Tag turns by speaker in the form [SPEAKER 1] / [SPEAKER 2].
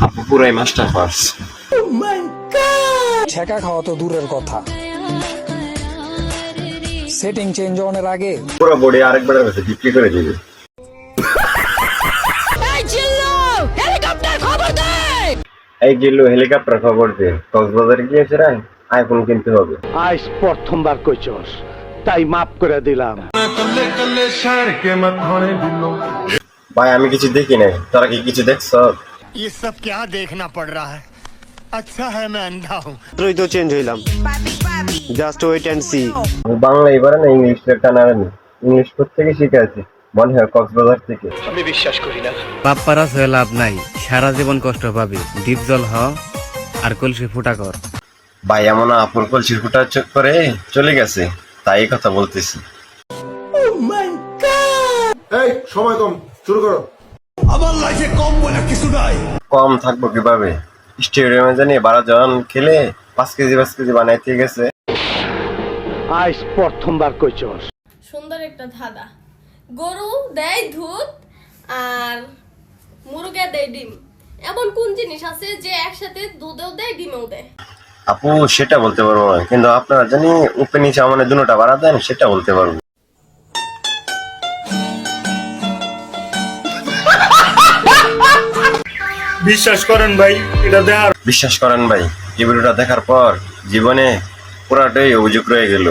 [SPEAKER 1] আপু পুরাই master pass.
[SPEAKER 2] ঠেকা খাওয়া তো দূরের কথা, সেটিং চেঞ্জ হওয়ার আগে
[SPEAKER 1] পুরো বডি আরেকবার কাছে বিক্রি করে দিবে। এই জিল্লু হেলিকপ্টার খবর দে, কক্সবাজারে গিয়েছে রে, আইফোন কিনতে হবে।
[SPEAKER 3] আজ প্রথমবার কইছস, তাই মাফ করে দিলাম।
[SPEAKER 1] ভাই আমি কিছু দেখি নাই, তোরা কি কিছু দেখছ?
[SPEAKER 4] ये सब क्या देखना पड़ रहा है? अच्छा है मैं अंधा हूँ।
[SPEAKER 5] তুই তো চেঞ্জ হইলাম, জাস্ট ওয়েট এন্ড সি।
[SPEAKER 1] ও বাংলা এবারে না ইংলিশটা টানারানি, ইংলিশ থেকে শিখে আছি মনে হয় কক্সবাজার থেকে।
[SPEAKER 6] বাপ্পারাস হয়ে লাভ নাই, সারা জীবন কষ্ট পাবি। ডিপ জল হ আর কলসি ফুটা কর।
[SPEAKER 1] ভাই এমন আপুর কলসির ফুটা চোখ করে চলে গেছে, তাই এই কথা বলতেছি।
[SPEAKER 7] এই সময় কম, শুরু করো।
[SPEAKER 1] কম থাকবো কিভাবে, স্টেডিয়ামে জানি 12 জন খেলে 5 কেজি বানাইতে গেছে।
[SPEAKER 3] আজ প্রথমবার কইছস।
[SPEAKER 8] সুন্দর একটা ধাঁধা। গরু দেয় দুধ আর মুরগা দেয় ডিম, এমন কোন জিনিস আছে যে একসাথে দুধও দেয় ডিমও দেয়?
[SPEAKER 1] আপু সেটা বলতে পারবো না, কিন্তু আপনারা জানি উপরে নিচে মানে দুটোটা বাড়া দেন, সেটা বলতে পারবো।
[SPEAKER 7] বিশ্বাস করেন ভাই, এটা দেখার
[SPEAKER 1] বিশ্বাস করেন ভাই, এই ভিডিওটা দেখার পর জীবনে পুরাটাই অভিযোগ রয়ে গেল।